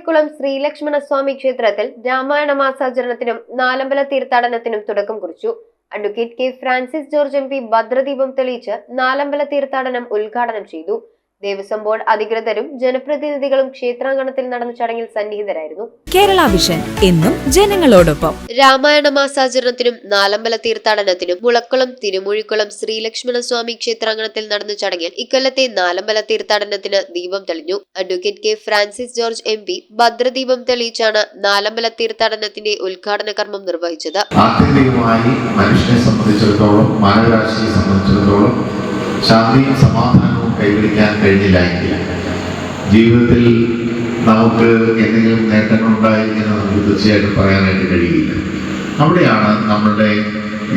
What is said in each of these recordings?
തിരുമൂഴിക്കുളം ശ്രീലക്ഷ്മണസ്വാമി ക്ഷേത്രത്തിൽ രാമായണ മാസാചരണത്തിനും നാലമ്പല തീർത്ഥാടനത്തിനും തുടക്കം കുറിച്ചു. Advocate K Francis George MP ഭദ്രദീപം തെളിയിച്ച് നാലമ്പല തീർത്ഥാടനം ഉദ്ഘാടനം ചെയ്തു. ദേവസ്വം ബോർഡ് അധികൃതരും ജനപ്രതിനിധികളും ക്ഷേത്രാങ്കണത്തിൽ നടന്ന ചടങ്ങിൽ സന്നിഹിതരായിരുന്നു. കേരള വിഷൻ എന്നും ജനങ്ങളോടൊപ്പം. രാമായണ മാസാചരണത്തിനും നാലമ്പല തീർത്ഥാടനത്തിനും മുളക്കുളം തിരുമൂഴിക്കുളം ശ്രീലക്ഷ്മണസ്വാമി ക്ഷേത്രാങ്കണത്തിൽ നടന്ന ചടങ്ങിൽ ഇക്കൊല്ലത്തെ നാലമ്പല തീർത്ഥാടനത്തിന് ദീപം തെളിഞ്ഞു. Advocate K Francis George MP ഭദ്രദീപം തെളിയിച്ചാണ് നാലമ്പല തീർത്ഥാടനത്തിന്റെ ഉദ്ഘാടന കർമ്മം നിർവഹിച്ചത്. ആത്യന്തികമായി മനുഷ്യനെ സംബന്ധിച്ചിടത്തോളം, മാനവരാശിയെ സംബന്ധിച്ചിടത്തോളം ശാന്തിയും സമാധാനവും കൈവരിക്കാൻ കഴിഞ്ഞില്ലെങ്കിൽ ജീവിതത്തിൽ നമുക്ക് എന്തെങ്കിലും നേട്ടങ്ങളുണ്ടായി എന്ന് നമുക്ക് തീർച്ചയായിട്ടും പറയാനായിട്ട് കഴിയില്ല. അവിടെയാണ് നമ്മളുടെ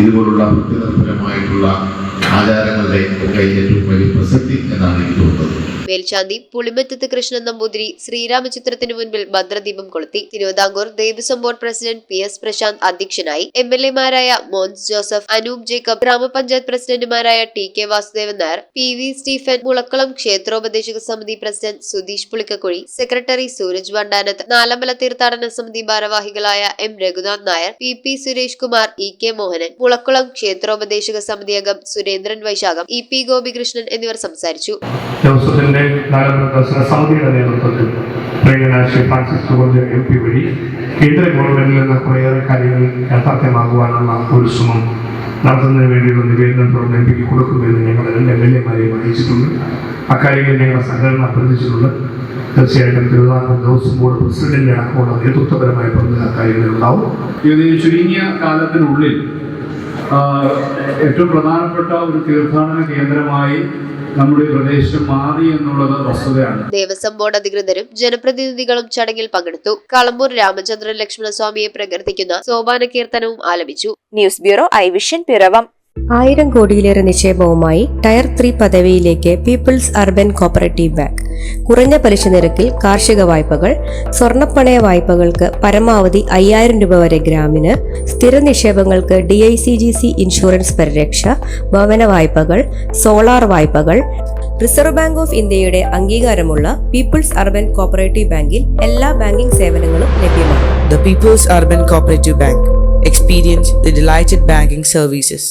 ഇതുപോലുള്ള ഭക്തിനിർഭരമായിട്ടുള്ള ആചാരങ്ങളുടെ ഒക്കെ ഏറ്റവും വലിയ പ്രസക്തി എന്നാണ് എനിക്ക് തോന്നുന്നത്. മേൽശാന്തി പുളിമറ്റത്ത് കൃഷ്ണൻ നമ്പൂതിരി ശ്രീരാമചിത്രത്തിന് മുൻപിൽ ഭദ്രദീപം കൊളുത്തി. Travancore Devaswom board president PS Prashanth അധ്യക്ഷനായി. MLA-മാരായ മോൻസ് ജോസഫ്, അനൂപ് ജേക്കബ്, ഗ്രാമപഞ്ചായത്ത് പ്രസിഡന്റുമാരായ TK വാസുദേവൻ നായർ, PV സ്റ്റീഫൻ, മുളക്കുളം ക്ഷേത്രോപദേശക സമിതി പ്രസിഡന്റ് സുധീഷ് പുളിക്കക്കുഴി, സെക്രട്ടറി സൂരജ് വണ്ടാനത്ത്, നാലമ്പല തീർത്ഥാടന സമിതി ഭാരവാഹികളായ M Raghunath Nair, PP Suresh Kumar, EK Mohanan, Mulakkulam ക്ഷേത്രോപദേശക സമിതി അംഗം സുരേന്ദ്രൻ വൈശാഖം, EP ഗോപികൃഷ്ണൻ എന്നിവർ സംസാരിച്ചു. നാലമ്പല ദർശന സമിതിയുടെ നേതൃത്വത്തിൽ ശ്രീ ഫ്രാൻസിസ് ജോർജ് MP വഴി കേന്ദ്ര ഗവൺമെന്റിൽ നിന്ന് കുറേയേറെ കാര്യങ്ങൾ യാഥാർത്ഥ്യമാകുവാനുള്ള ഒരു ശ്രമം നടത്തുന്നതിന് വേണ്ടിയുള്ള നിവേദനം തുടർന്ന് MP കൊടുക്കുമെന്ന് ഞങ്ങൾ 2 MLA-മാരെയും അറിയിച്ചിട്ടുണ്ട്. അക്കാര്യങ്ങളിൽ ഞങ്ങളുടെ സഹകരണം അഭ്യർത്ഥിച്ചിട്ടുണ്ട്. തീർച്ചയായിട്ടും തിരുവിതാംകൂർ ദേവസ്വം ബോർഡ് പ്രസിഡന്റിന്റെ അടക്കമുള്ള നേതൃത്വപരമായ പങ്ക് അക്കാര്യങ്ങളിൽ ഉണ്ടാവും. ഈ ചുരുങ്ങിയ കാലത്തിനുള്ളിൽ ഏറ്റവും പ്രധാനപ്പെട്ട ഒരു തീർത്ഥാടന കേന്ദ്രമായി നമ്മുടെ പ്രദേശം മാറി എന്നുള്ളത് വസ്തുതയാണ്. ദേവസ്വം ബോർഡ് അധികൃതരും ജനപ്രതിനിധികളും ചടങ്ങിൽ പങ്കെടുത്തു. കളമ്പൂർ രാമചന്ദ്രൻ ലക്ഷ്മണസ്വാമിയെ പ്രകീർത്തിക്കുന്ന സോപാന കീർത്തനവും ആലപിച്ചു. News bureau ഐവിഷൻ Piravom. 1000 കോടിയിലേറെ നിക്ഷേപവുമായി ടയർ 3 പദവിയിലേക്ക് പീപ്പിൾസ് അർബൻ കോപ്പറേറ്റീവ് ബാങ്ക്. കുറഞ്ഞ പലിശ നിരക്കിൽ കാർഷിക വായ്പകൾ, സ്വർണ്ണപ്പണയ വായ്പകൾക്ക് പരമാവധി 5000 രൂപ വരെ ഗ്രാമിന്, സ്ഥിര നിക്ഷേപങ്ങൾക്ക് DICGC ഇൻഷുറൻസ് പരിരക്ഷ, ഭവന വായ്പകൾ, സോളാർ വായ്പകൾ. റിസർവ് ബാങ്ക് ഓഫ് ഇന്ത്യയുടെ അംഗീകാരമുള്ള പീപ്പിൾസ് അർബൻ കോപ്പറേറ്റീവ് ബാങ്കിൽ എല്ലാ ബാങ്കിംഗ് സേവനങ്ങളും ലഭ്യമാണ്. The People's Urban Cooperative Bank. Experience the delighted banking services.